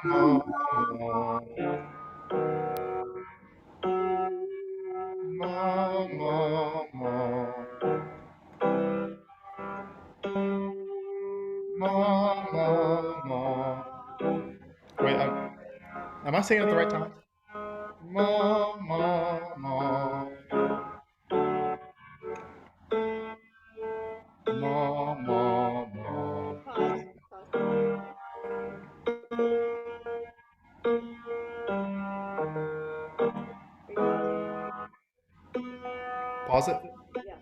ma, ma, ma, ma. Wait, am I singing at the right time? Ma, ma, ma, ma, ma, ma. Pause. Pause. Are you pausing? Pause it. Yeah.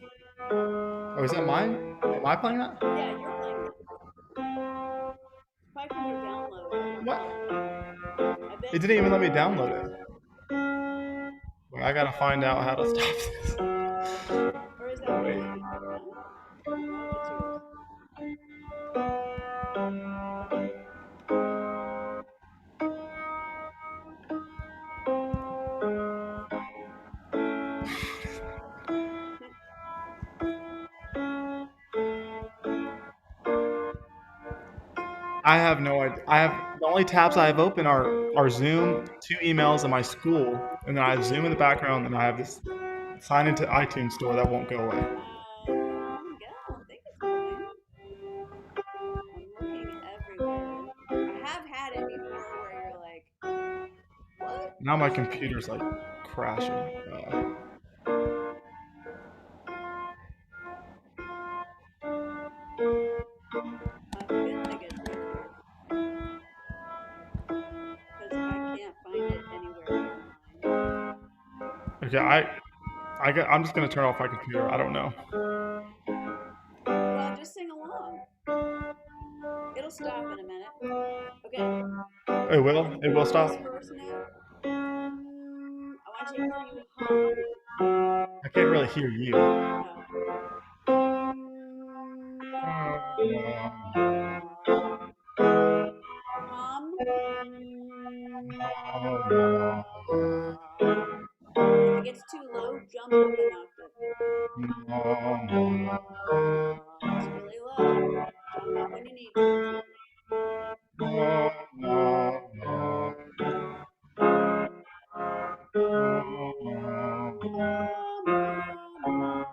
Oh, is that mine? Am I playing that? Yeah, you're playing that. It's probably from your download. What? I bet It didn't even let me download it. Wait, I gotta find out how to stop this. or is that Wait. mine? No? I hope it's yours. I have no idea. I have the only tabs I have open are Zoom, two emails, and my school, and then I have Zoom in the background, and I have this sign into iTunes store that won't go away. I don't think it's going. I'm looking everywhere. I have had it before where you're like, what? Now my computer's like crashing. I feel like it's right here because I can't find it anywhere online. Okay, I'm just gonna turn off my computer. I don't know. Well, just sing along. It'll stop in a minute. Okay, It will. on It will this stop. first note, I want you to hear you hum. I can't really hear you. Oh. Hum. If it gets too low, jump up an octave. If it's really low, jump up when you need to.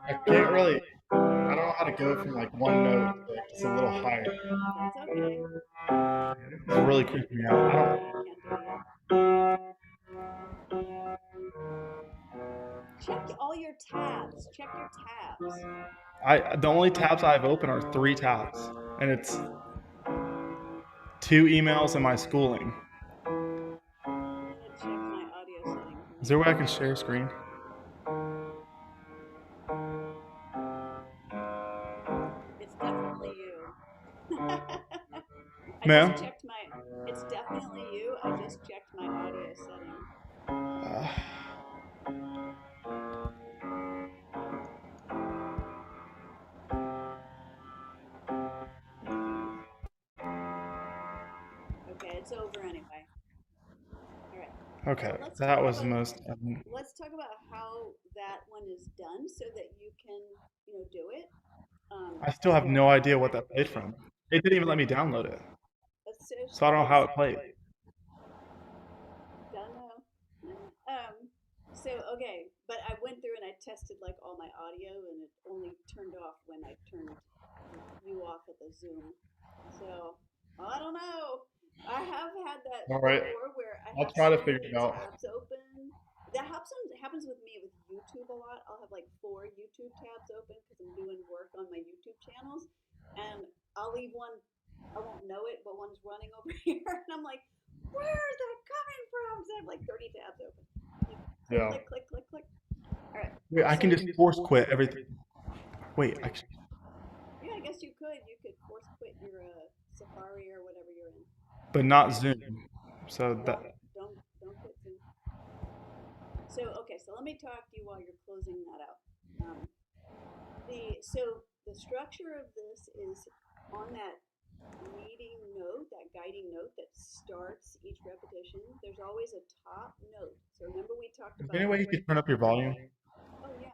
I can't really. I don't know how to go from like one note to like just a little higher. That's okay. It's really creeping me out. I don't. Can't do it yet. Check all your tabs. Check your tabs. The only tabs I have open are three tabs, and it's two emails and my schooling. I'm gonna check my audio settings Is there a now. way I can share screen? It's definitely you. I Ma'am? just checked my. It's definitely you. I just checked my audio settings. Uh, Okay, it's over anyway. All right. okay, So let's that talk was the about most. how that one is done so that you can do it. I still have no idea what that played from. It didn't even let me download it, That's so so I don't know how it's it played. don't know. Um, so okay, but I went through and I tested like all my audio and it only turned off when I turned you off at the Zoom. So I don't know. I have had that All right, before where I I'll have try to so figure many it out. tabs open. That happens with me with YouTube a lot. I'll have like four YouTube tabs open because I'm doing work on my YouTube channels, and I'll leave one. I won't know it, but one's running over here, and I'm like, "Where is that coming from?" Because I have like 30 tabs open. Like click, Yeah. click, click, click, click. All right. Wait, I can So just force quit everything. Wait, yeah, I guess you could. You could force quit your Safari or whatever you're in. but not Zoom. So that. Don't don't quit Zoom. So okay, so let me talk to you while you're closing that out. Um, the structure of this is on that leading note, that guiding note that starts each repetition. There's always a top note. So remember we talked Is there about. any way you could turn up your volume? Oh yeah.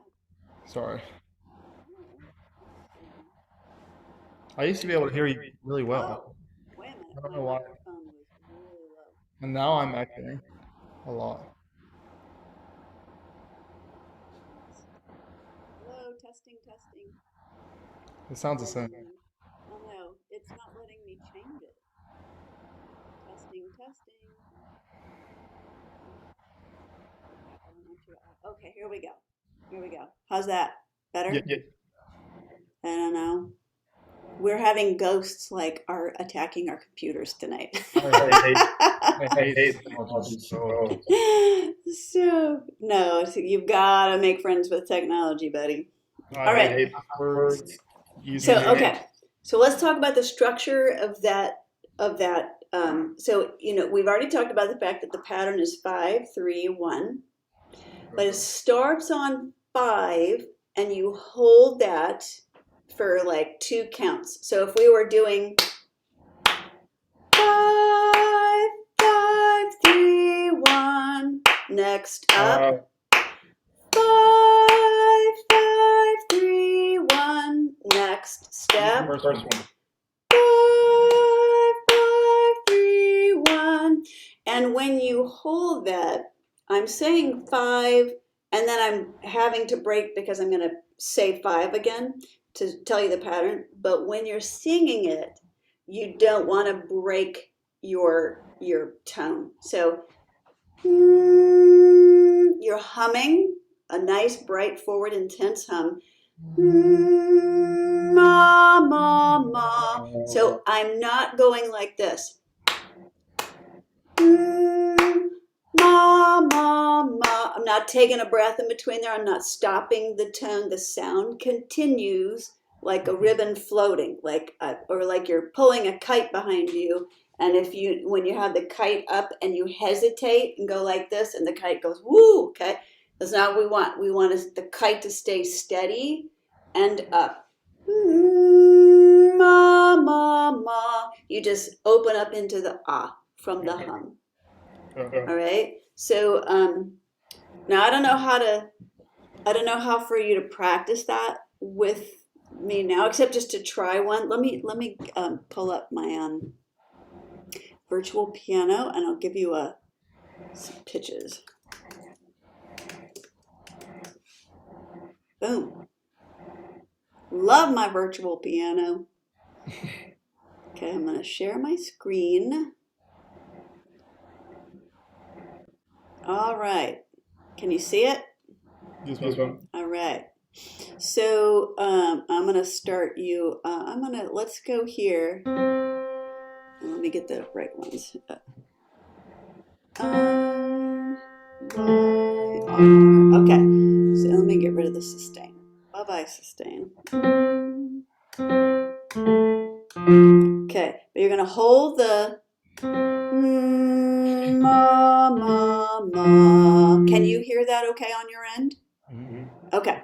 Sorry. Let's see. I used to be able to hear you really well. Oh, wait a minute. I don't My know why. microphone was really low. And now I'm echoing a lot. Hello, testing, testing. It sounds the Hold on same. a minute. Oh no, it's not letting me change it. Testing, testing. Okay, I don't want you to. Okay, here we go. Here we go. How's that? Yeah, Better? yeah. I don't know. We're having ghosts like are attacking our computers tonight. I hate technology so. So, no, so you've got to make friends with technology, buddy. I All hate right. passwords. So, Username. okay. So let's talk about the structure of that. So, we've already talked about the fact that the pattern is 5, 3, 1, but it starts on 5 and you hold that for like 2 counts. So if we were doing 5, 5, 3, 1, next up, 5, 5, 3, 1, next step, First one. 5, 5, 3, 1. And when you hold that, I'm saying 5, and then I'm having to break because I'm going to say 5 again to tell you the pattern. But when you're singing it, you don't want to break your tone. So you're humming a nice, bright, forward, intense hum. Ma, ma, ma. So I'm not going like this. Ma, ma, ma. I'm not taking a breath in between there. I'm not stopping the tone. The sound continues like a ribbon floating, or like you're pulling a kite behind you. And when you have the kite up and you hesitate and go like this, and the kite goes woo, okay, that's not what we want. We want the kite to stay steady and up. Ma, ma, ma. You just open up into the ah from the hum. All right. So now I don't know how for you to practice that with me now, except just to try one. Let me pull up my virtual piano, and I'll give you some pitches. Boom. Love my virtual piano. Okay, I'm going to share my screen. All right. Can you see it? This one. All right. So I'm going to start you. Let's go here. Let me get the right ones. Okay, so let me get rid of the sustain. Bye-bye, sustain. Okay, but you're going to hold the ma, ma, ma. Can you hear that okay on your end? Okay,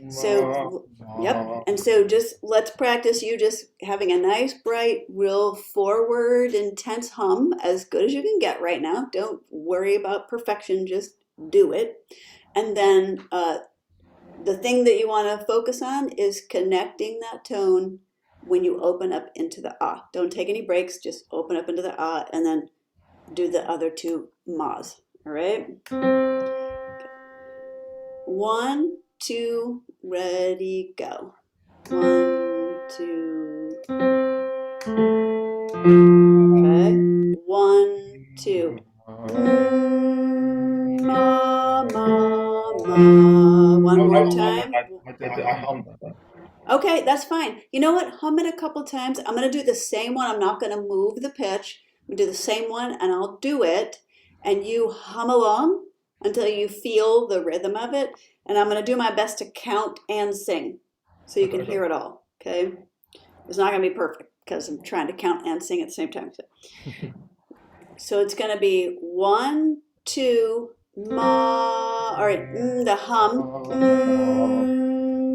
so, yep, and so just let's practice you just having a nice, bright, real forward, intense hum, as good as you can get right now. Don't worry about perfection, just do it. And then the thing that you want to focus on is connecting that tone when you open up into the ah. Don't take any breaks, just open up into the ah, and then do the other 2 mas, all right? Okay. 1, 2, ready, go. 1, 2. Okay. 1, 2. Ma, ma, ma. One more time. I hummed that. Okay, that's fine. You know what? Hum it a couple times. I'm going to do the same one. I'm not going to move the pitch. I'm going to do the same one, and I'll do it. And you hum along until you feel the rhythm of it. And I'm going to do my best to count and sing so you can hear it all. Okay? It's not going to be perfect because I'm trying to count and sing at the same time. So it's going to be 1, 2, ma. All right, the hum.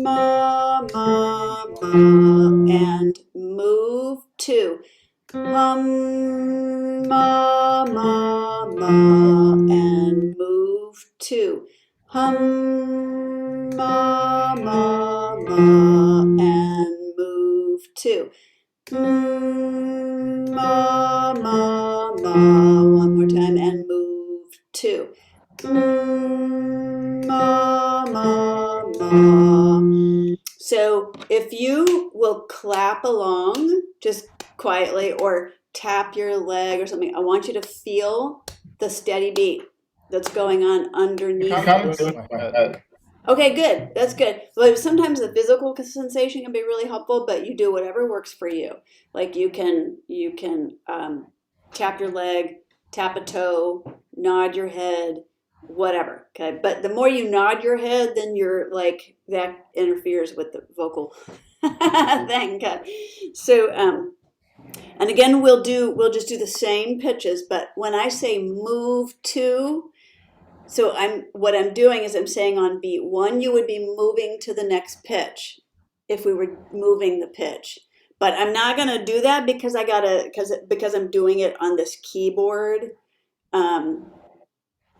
Ma, ma, ma, and move 2. Hum, ma, ma, ma, and move 2. Hum, ma, ma, ma, and move 2. Ma, ma, ma. One more time. ma, ma, ma. So if you will clap along just quietly or tap your leg or something, I want you to feel the steady beat that's going on underneath. I'm kind of doing it in my head. Okay, good. That's good. But sometimes the physical sensation can be really helpful, but you do whatever works for you. Like you can tap your leg, tap a toe, nod your head, whatever. Okay, but the more you nod your head, then you're like that interferes with the vocal thing. Okay. So and again, we'll just do the same pitches, but when I say move to, so what I'm doing is I'm saying on beat one, you would be moving to the next pitch if we were moving the pitch. But I'm not gonna do that because because I'm doing it on this keyboard. Um,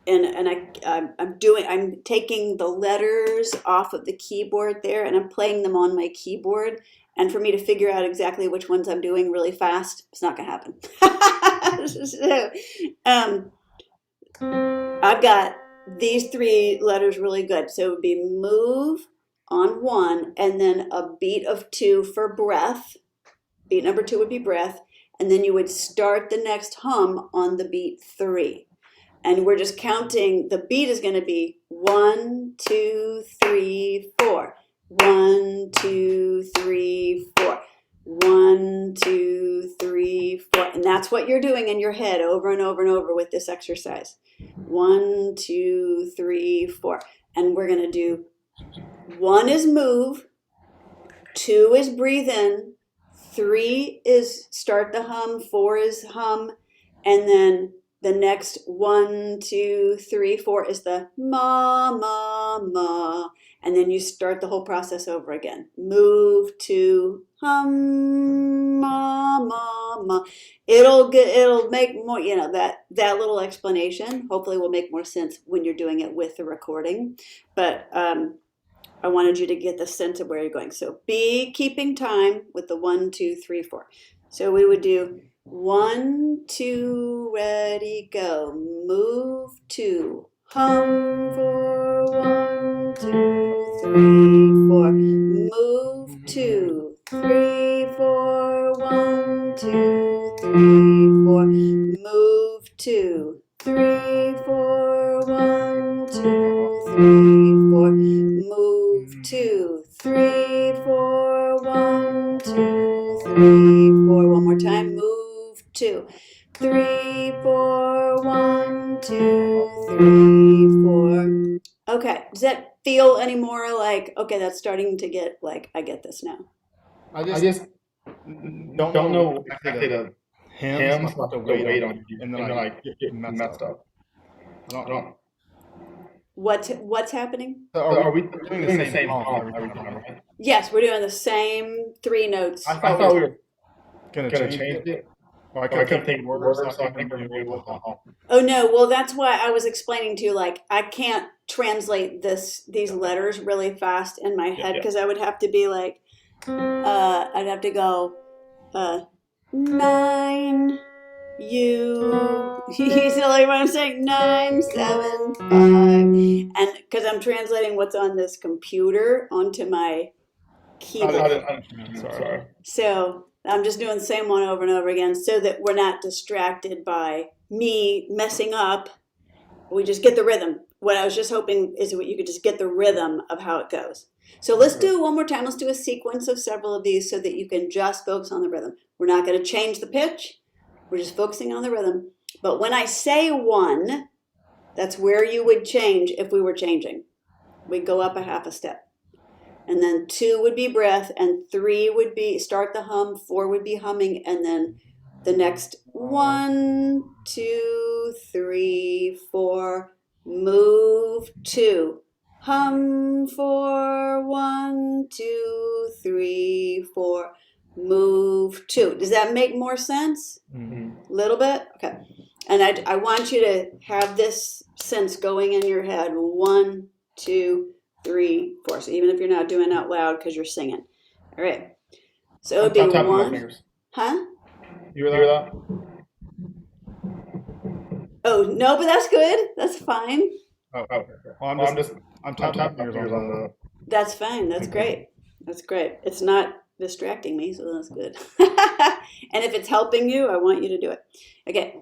and I'm taking the letters off of the keyboard there and I'm playing them on my keyboard. And for me to figure out exactly which ones I'm doing really fast, it's not gonna happen. So, um, I've got these three letters really good. So it would be move on one and then a beat of two for breath. Beat number two would be breath. And then you would start the next hum on the beat three. And we're just counting. The beat is going to be 1, 2, 3, 4. 1, 2, 3, 4. 1, 2, 3, 4. And that's what you're doing in your head over and over and over with this exercise. 1, 2, 3, 4. And we're going to do 1 is move, 2 is breathe in, 3 is start the hum, 4 is hum, and then the next 1, 2, 3, 4 is the ma, ma, ma. And then you start the whole process over again. Move to hum, ma, ma, ma. It'll make more, that little explanation hopefully will make more sense when you're doing it with the recording. But I wanted you to get the sense of where you're going. So be keeping time with the 1, 2, 3, 4. So we would do 1, 2, ready, go. Move to hum for 1, 2, 3, 4. Move to 3, 4. 1, 2, 3, 4. Move to 3, 4. 1, 2, 3, 4. Move 2, 3, 4. 1, 2, 3, 4. One more time. Move 2, 3, 4. 1, 2, 3, 4. Okay. Does that feel any more like, okay, that's starting to get like, I get this now? I just don't know exactly the hymns, so I have to wait on you, and then I get messed up. I don't. What's happening? So are we doing the same song every time, right? Yes, we're doing the same three notes. I thought we were gonna change it. Or I couldn't think of words, so I think we're doing with the hum. Oh no, well that's why I was explaining to you, like I can't translate these letters really fast in my head because I would have to be like I'd have to go 9 you see like what I'm saying, 9 7 5, and because I'm translating what's on this computer onto my keyboard. I didn't understand. Sorry. So I'm just doing the same one over and over again so that we're not distracted by me messing up. We just get the rhythm. What I was just hoping is that you could just get the rhythm of how it goes. So let's do it one more time. Let's do a sequence of several of these so that you can just focus on the rhythm. We're not going to change the pitch. We're just focusing on the rhythm. But when I say 1, that's where you would change if we were changing. We'd go up a half a step. And then 2 would be breath, and 3 would be start the hum, 4 would be humming, and then the next 1, 2, 3, 4, move 2, hum 4, 1, 2, 3, 4, move 2. Does that make more sense? A little bit? Okay. And I want you to have this sense going in your head. 1, 2, 3, 4. So even if you're not doing it out loud because you're singing. All right. So it would be 1. Huh? You hear that? Oh, no, but that's good. That's fine. Oh, okay. Well, Well, I'm I'm tapping my tapping my fingers on fingers on the. the. That's fine. That's great. That's great. It's not distracting me, so that's good. And if it's helping you, I want you to do it. Okay.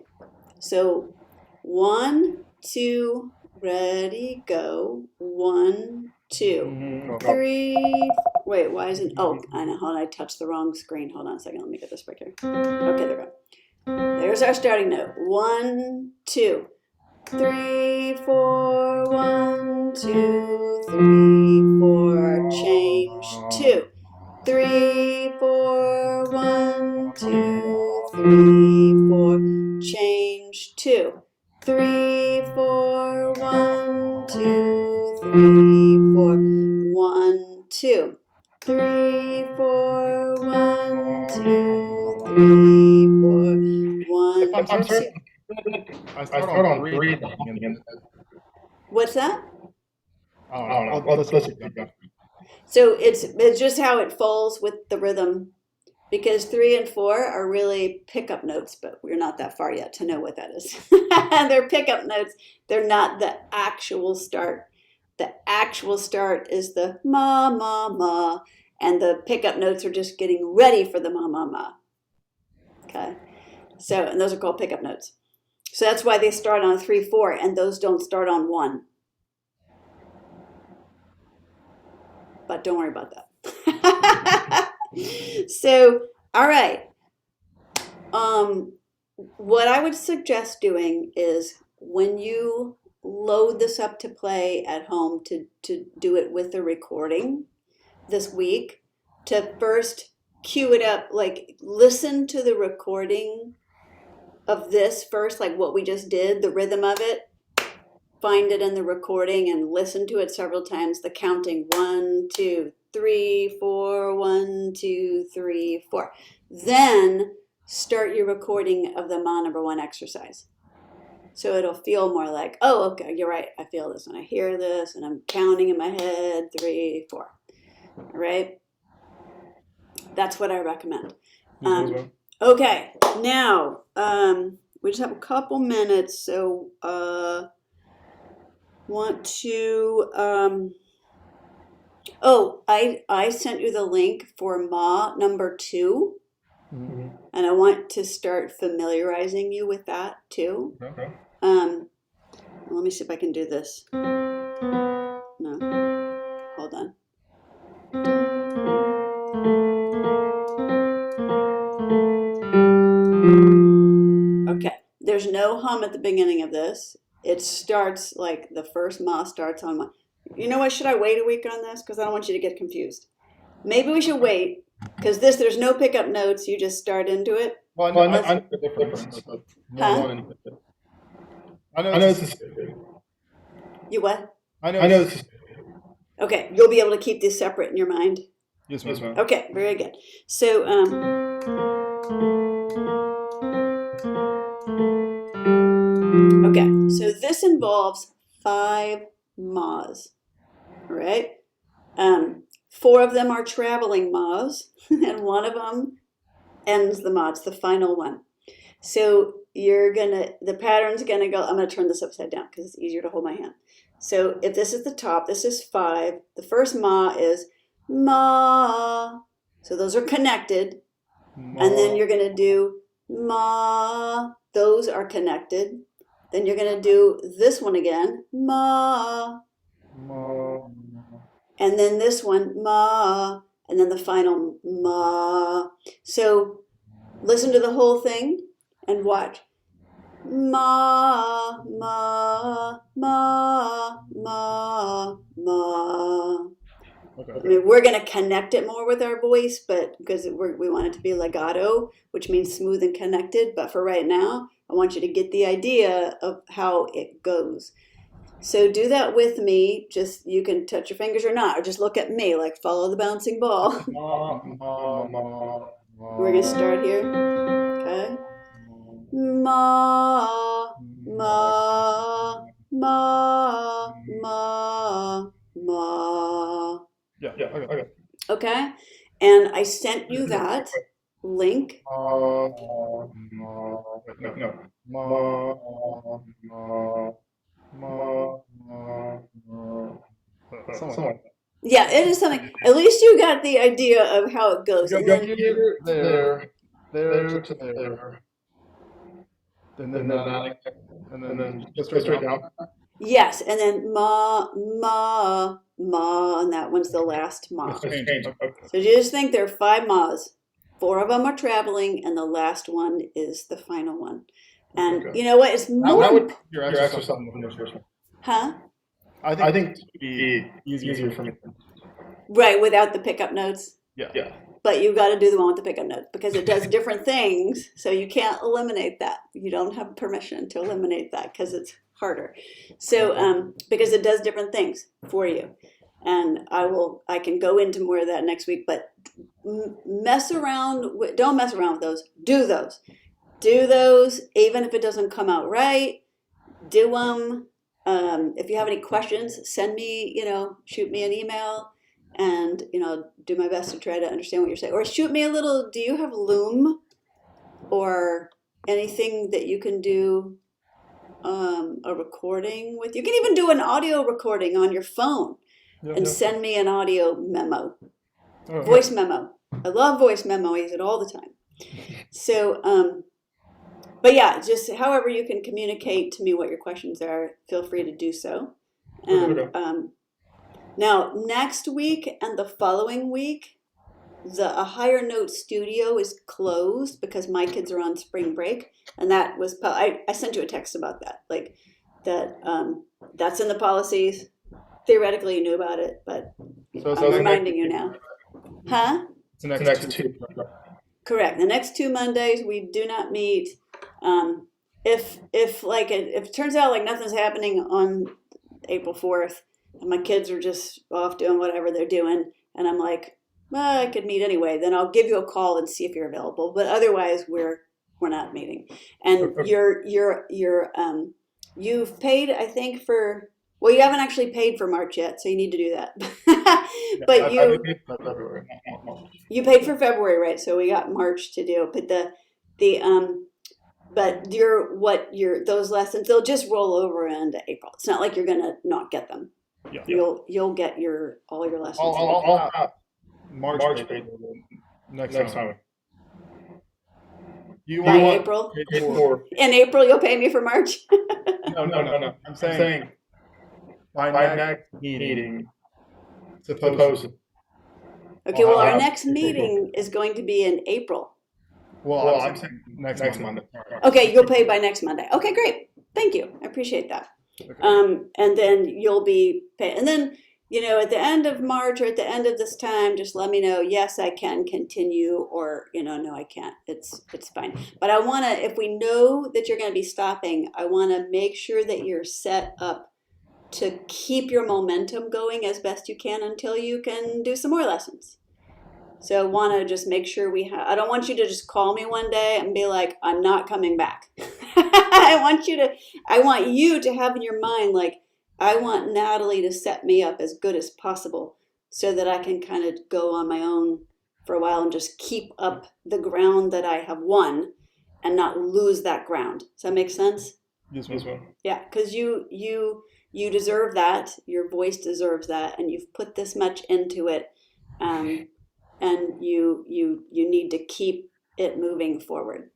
So 1, 2, ready, go. 1, 2, Oh, 3. Wait, why isn't? Oh, I know. Hold on. I touched the wrong screen. Hold on a second. Let me get this back here. Okay, there we go. There's our starting note. 1, 2, 3, 4. 1, 2, 3, 4. Change 2. 3, 4. 1, 2, 3, 4. Change 2. 3, 4. 1, 2, 3, 4. 1, 2. 3, 4. 1, 2, 3, 4. if 1, I'm certain, 2. I I start start on on three at the 3 at the beginning. beginning. What's that? I don't I know. don't know. Well, let's Let's keep going. keep going. So it's just how it falls with the rhythm because 3 and 4 are really pickup notes, but we're not that far yet to know what that is. They're pickup notes. They're not the actual start. The actual start is the ma ma ma, and the pickup notes are just getting ready for the ma ma ma. Okay. So and those are called pickup notes. So that's why they start on 3 4, and those don't start on 1. But don't worry about that. So, all right. What I would suggest doing is when you load this up to play at home to do it with the recording this week, to first cue it up, like listen to the recording of this first, like what we just did, the rhythm of it, find it in the recording and listen to it several times. The counting 1, 2, 3, 4, 1, 2, 3, 4. Then start your recording of the Ma number 1 exercise. So it'll feel more like, oh, okay, you're right. I feel this when I hear this, and I'm counting in my head 3, 4. All right. That's what I recommend. Okay, now we just have a couple minutes, so want to oh, I sent you the link for Ma number 2, Mm-hmm. and I want to start familiarizing you with that too. Okay. Let me see if I can do this. No, hold on. Okay, there's no hum at the beginning of this. It starts like the first Ma starts on one. You know what? Should I wait a week on this? Because I don't want you to get confused. Maybe we should wait because there's no pickup notes. You just start into it. Well, Well, I see I the difference. Huh? One and I know I this know is. this is. You what? I know I this know is. this is. Okay, you'll be able to keep these separate in your mind. Yes, Yes, ma'am. ma'am. Okay, very good. So, okay, so this involves 5 ma's, all right? 4 of them are traveling ma's, and one of them ends the ma. It's the final one. So the pattern's gonna go, I'm gonna turn this upside down because it's easier to hold my hand. So if this is the top, this is 5. The first ma is ma. So those are connected. And then you're gonna do ma. Those are connected. Then you're gonna do this one again, ma. And then this one, ma. And then the final ma. So listen to the whole thing and watch. Ma, ma, ma, ma, ma. Okay. I mean, we're going to connect it more with our voice, but because we want it to be legato, which means smooth and connected. But for right now, I want you to get the idea of how it goes. So do that with me. Just you can touch your fingers or not, or just look at me, like follow the bouncing ball. We're going to start here. Okay. Ma, ma, ma, ma, ma. Yeah. Yeah. Okay. Okay. Okay. And I sent you that link. Wait, No, no. no. Ma, Ma, ma, ma, ma, ma. Uh, something like that. Yeah, it is something. At least you got the idea of how it goes. You And go then, here, there, there to there, and then back, and then go straight down. yes, and then ma, ma, ma, and that one's the last ma. It's changing. Okay. So you just think there are 5 mas. 4 of them are traveling, and the last one is the final one. And Okay. you know what? It's That more, would your exercise on the first one. huh? I think it would be easier for me. Right, without the pickup notes. Yeah. But you got to do the one with the pickup notes because it does different things. So you can't eliminate that. You don't have permission to eliminate that because it's harder. So because it does different things for you, and I can go into more of that next week. But don't mess around with those. Do those, even if it doesn't come out right. Do them. If you have any questions, send me. Shoot me an email. And do my best to try to understand what you're saying, or shoot me a little. Do you have Loom or anything that you can do a recording with? You can even do an audio recording on your phone and send me an audio memo, voice memo. I love voice memo. I use it all the time. So but yeah, just however you can communicate to me what your questions are, feel free to do so. And now, next week and the following week, a Higher Note studio is closed because my kids are on spring break, and that was I sent you a text about that, like that. That's in the policies. Theoretically, you knew about it, but I'm reminding you now. Huh? It's the next two. Correct. The next 2 Mondays we do not meet. If it turns out like nothing's happening on April 4th. And my kids are just off doing whatever they're doing, and I'm like, well, I could meet anyway. Then I'll give you a call and see if you're available. But otherwise, we're not meeting. And you've paid, I think, for. Well, you haven't actually paid for March yet, so you need to do that. But you paid for February, right? So we got March to do. But but those lessons, they'll just roll over into April. It's not like you're gonna not get them. Yeah. You'll get all your lessons. I'll have March paid next time. By April? In April, you'll pay me for March? No. I'm saying by next meeting, supposedly. Okay, well, our next meeting is going to be in April. Well, I'm saying next Monday. Okay, you'll pay by next Monday. Okay, great. Thank you. I appreciate that. Okay. And then you'll be paid. And then, at the end of March or at the end of this time, just let me know, yes, I can continue, or, no, I can't. It's fine. But I want to, if we know that you're going to be stopping, I want to make sure that you're set up to keep your momentum going as best you can until you can do some more lessons. So I want to just make sure I don't want you to just call me one day and be like, I'm not coming back. I want you to have in your mind, like, I want Natalie to set me up as good as possible so that I can kind of go on my own for a while and just keep up the ground that I have won and not lose that ground. Does that make sense? Yes, ma'am. Yeah, because you deserve that. Your voice deserves that, and you've put this much into it. And you need to keep it moving forward.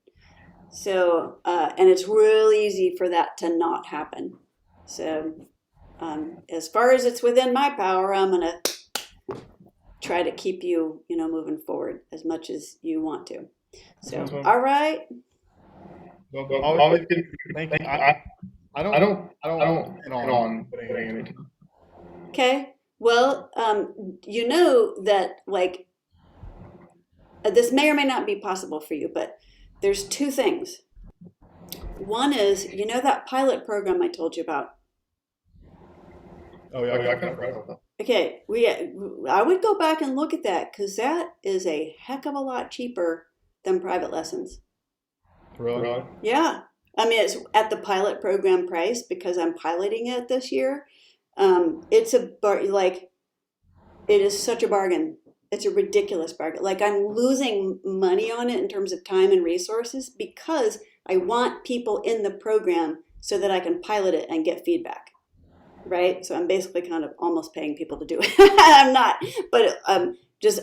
So, and it's real easy for that to not happen. So, as far as it's within my power, I'm gonna try to keep you, moving forward as much as you want to. So, all right. Well, thank you. I don't on putting anything. Okay. Well, that like. This may or may not be possible for you, but there's 2 things. One is, that pilot program I told you about. Oh yeah, I kind of forgot about that. Okay, I would go back and look at that because that is a heck of a lot cheaper than private lessons. Really? Yeah. I mean, it's at the pilot program price because I'm piloting it this year. It is such a bargain. It's a ridiculous bargain. Like, I'm losing money on it in terms of time and resources because I want people in the program so that I can pilot it and get feedback. right? So I'm basically kind of almost paying people to do it. I'm not, but I'm just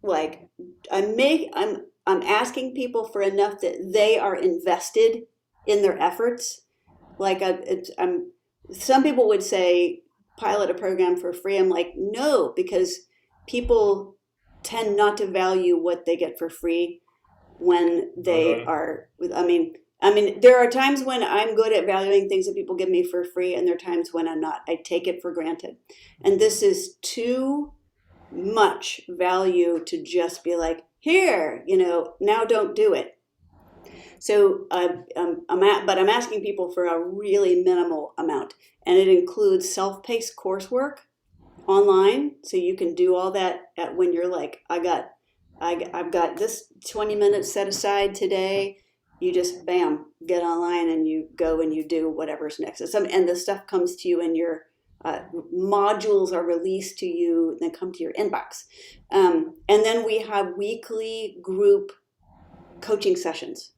like I'm asking people for enough that they are invested in their efforts. Like I'm some people would say pilot a program for free. I'm like, no, because people tend not to value what they get for free when they Right. are. I mean, there are times when I'm good at valuing things that people give me for free, and there are times when I'm not. I take it for granted, and this is too much value to just be like, here, now don't do it. So but I'm asking people for a really minimal amount, and it includes self-paced coursework online, so you can do all that at when you're like, I've got this 20 minutes set aside today. You just bam, get online and you go and you do whatever's next. And the stuff comes to you in your modules are released to you and then come to your inbox. And then we have weekly group coaching sessions.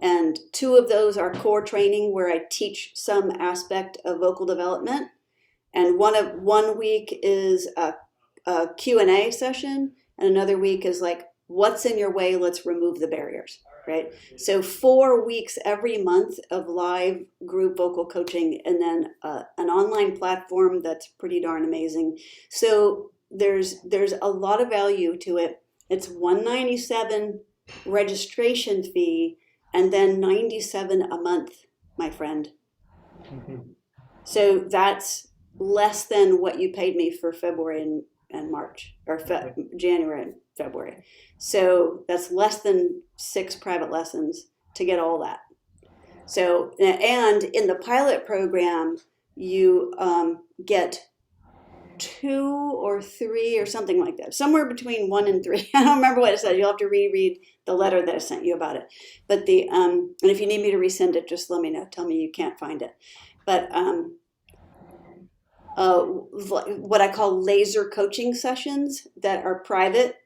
And two of those are core training where I teach some aspect of vocal development, and one week is a Q&A session, and another week is like, what's in your way, let's remove the barriers, right? So 4 weeks every month of live group vocal coaching, and then an online platform that's pretty darn amazing. So there's a lot of value to it. It's $197 registration fee, and then $97 a month, my friend. Mhm. So that's less than what you paid me for February and March, or January and February. So that's less than 6 private lessons to get all that. So, and in the pilot program, you get 2 or 3 or something like that, somewhere between 1 and 3. I don't remember what it said. You'll have to reread the letter that I sent you about it. But and if you need me to resend it, just let me know. Tell me you can't find it. But what I call laser coaching sessions that are private,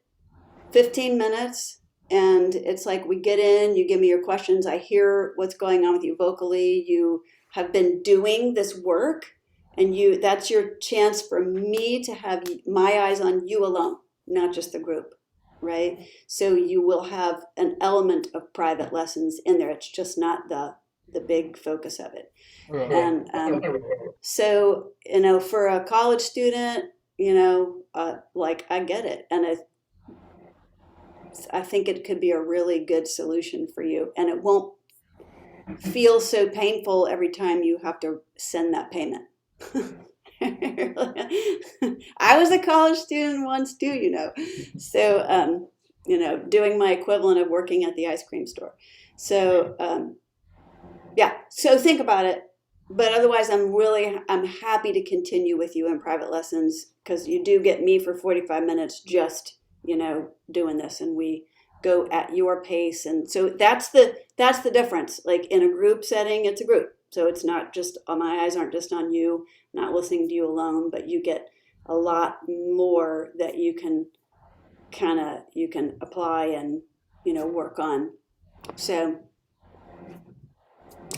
15 minutes. And it's like, we get in, you give me your questions, I hear what's going on with you vocally. You have been doing this work, and that's your chance for me to have my eyes on you alone, not just the group, right? So you will have an element of private lessons in there. It's just not the big focus of it. Right. And so, for a college student, like, I get it. And I think it could be a really good solution for you. And it won't feel so painful every time you have to send that payment. I was a college student once too. So, doing my equivalent of working at the ice cream store. So, yeah, so think about it. But otherwise, I'm happy to continue with you in private lessons, because you do get me for 45 minutes just, doing this, and we go at your pace. And so that's the difference. Like, in a group setting, it's a group. So it's not just, my eyes aren't just on you, not listening to you alone, but you get a lot more that you can apply and, work on. So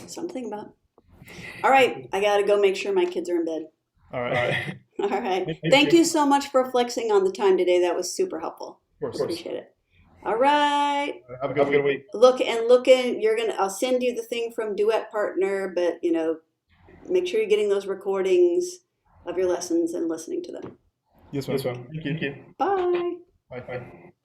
something about. All right, I gotta go make sure my kids are in bed. All right. All right. Thank Thank you. you so much for flexing on the time today. That was super helpful. Of course. Appreciate it. All right. Have a good week. Look in. I'll send you the thing from Duet Partner, but make sure you're getting those recordings of your lessons and listening to them. Yes, ma'am. Thank you. Bye. Bye.